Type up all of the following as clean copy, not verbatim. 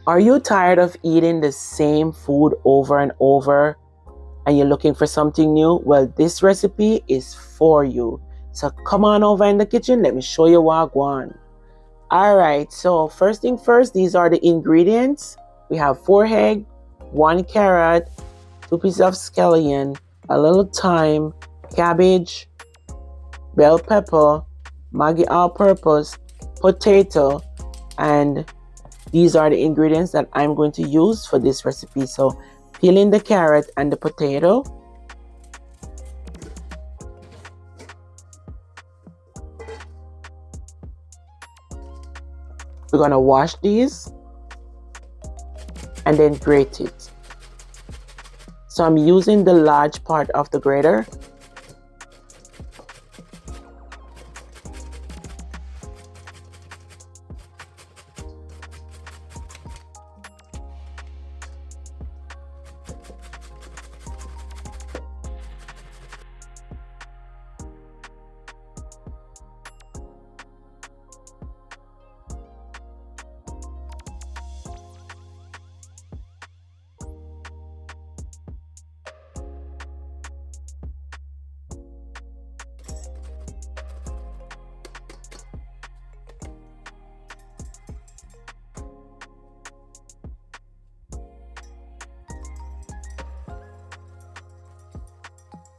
Are you tired of eating the same food over and over and you're looking for something new? Well, this recipe is for you. So come on over in the kitchen. Let me show you what I want. All right, so first thing first, these are the ingredients. We have 4 eggs, 1 carrot, 2 pieces of scallion, a little thyme, cabbage, bell pepper, Maggi all-purpose, potato, and these are the ingredients that I'm going to use for this recipe. So peeling the carrot and the potato. We're gonna wash these and then grate it. So I'm using the large part of the grater.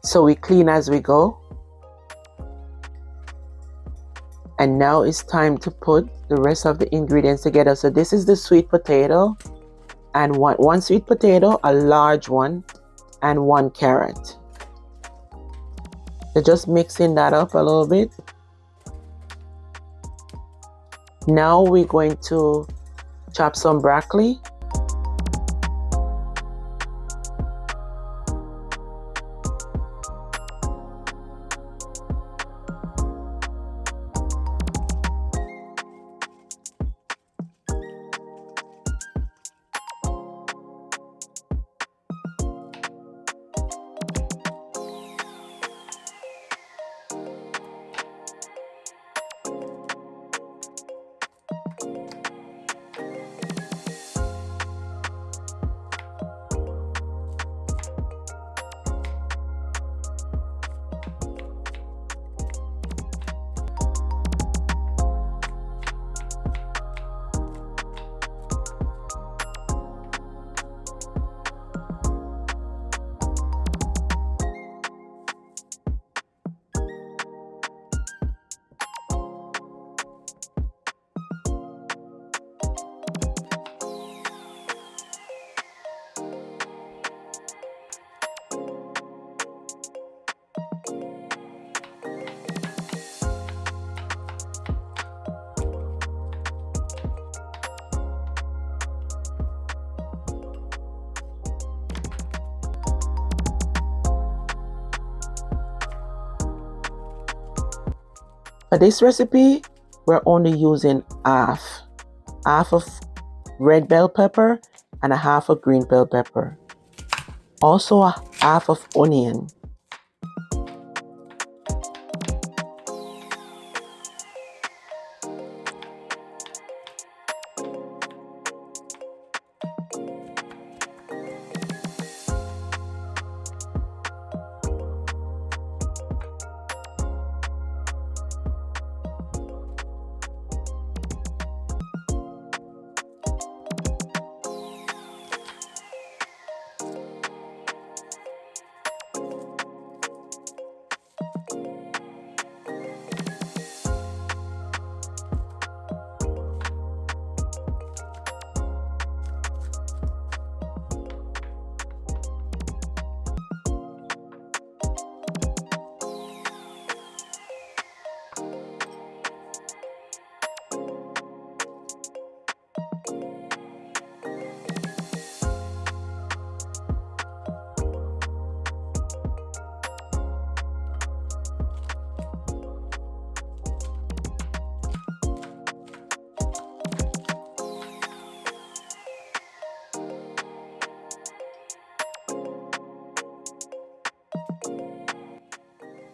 So we clean as we go. And now it's time to put the rest of the ingredients together. So this is the sweet potato, and one sweet potato, a large one, and 1 carrot. So just mixing that up a little bit. Now we're going to chop some broccoli. For this recipe, we're only using half of red bell pepper and a half of green bell pepper. Also a half of onion.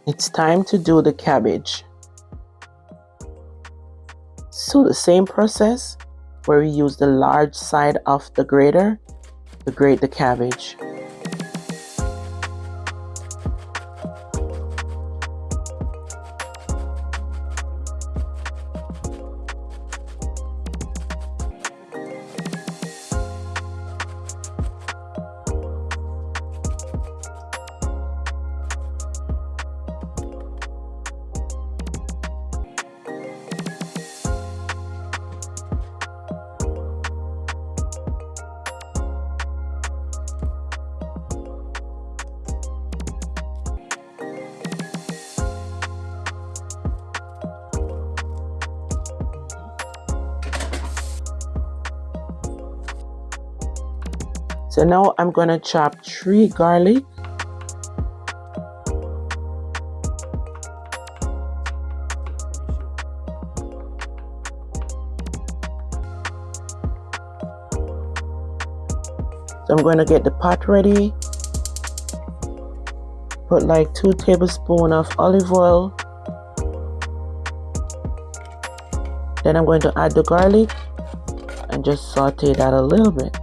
It's time to do the cabbage. So the same process, where we use the large side of the grater to grate the cabbage. So now I'm going to chop 3 garlic. So I'm going to get the pot ready. Put like 2 tablespoons of olive oil. Then I'm going to add the garlic and just saute that a little bit.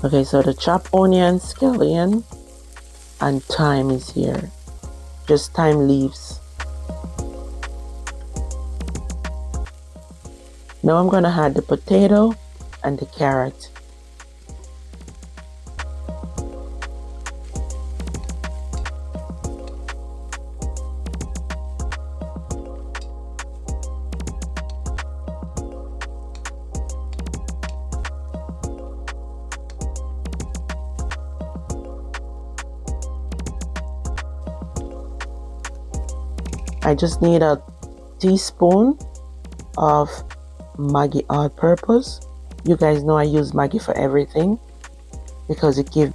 Okay, so the chopped onion, scallion, and thyme is here. Just thyme leaves. Now I'm going to add the potato and the carrot. I just need a teaspoon of Maggi all-purpose. You guys know I use Maggi for everything because it gives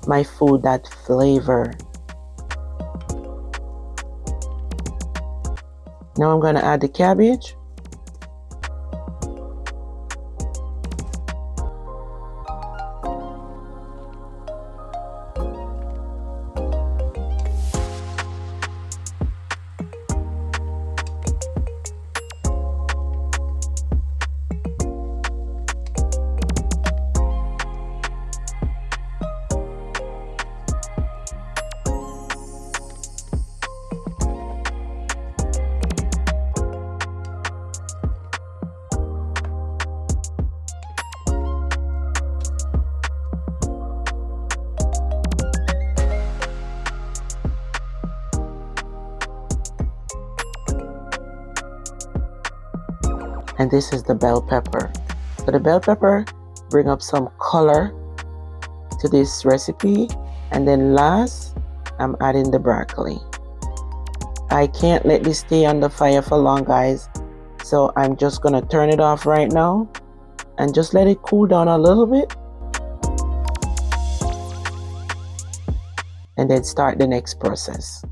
my food that flavor. Now I'm going to add the cabbage. And this is the bell pepper. So the bell pepper bring up some color to this recipe. And then last, I'm adding the broccoli. I can't let this stay on the fire for long, guys. So I'm just gonna turn it off right now and just let it cool down a little bit. And then start the next process.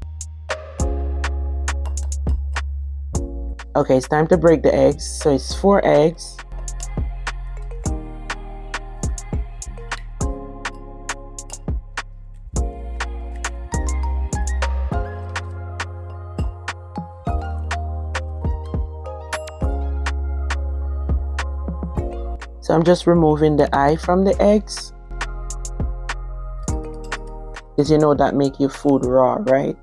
Okay, it's time to break the eggs. So it's 4 eggs. So I'm just removing the eye from the eggs. Because you know that make your food raw, right?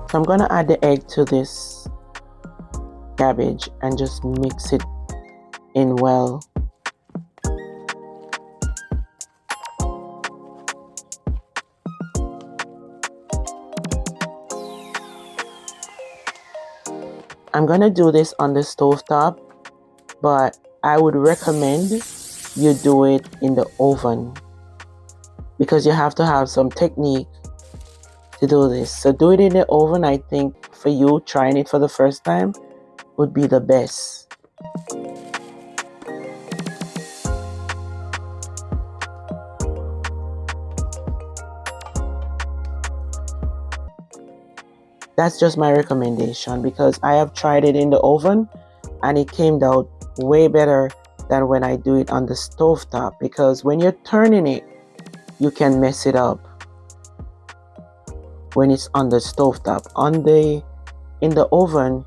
So I'm going to add the egg to this cabbage and just mix it in well. I'm going to do this on the stove top, but I would recommend you do it in the oven because you have to have some technique to do this. So do it in the oven. I think for you trying it for the first time would be the best. That's just my recommendation because I have tried it in the oven and it came out way better than when I do it on the stovetop, because when you're turning it, you can mess it up when it's on the stovetop. In the oven,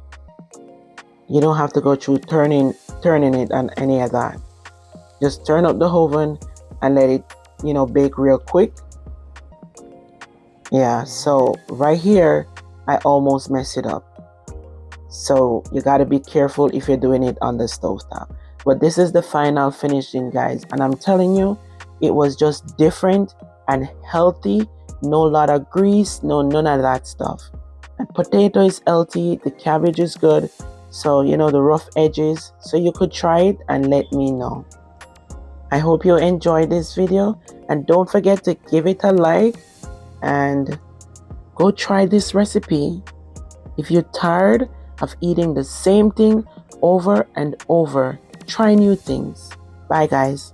you don't have to go through turning it and any of that. Just turn up the oven and let it, bake real quick. Yeah, so right here, I almost messed it up. So you got to be careful if you're doing it on the stovetop. But this is the final finishing, guys. And I'm telling you, it was just different and healthy. No lot of grease, none of that stuff. And potato is healthy. The cabbage is good. So, the rough edges. So you could try it and let me know. I hope you enjoyed this video. And don't forget to give it a like. And go try this recipe. If you're tired of eating the same thing over and over, try new things. Bye, guys.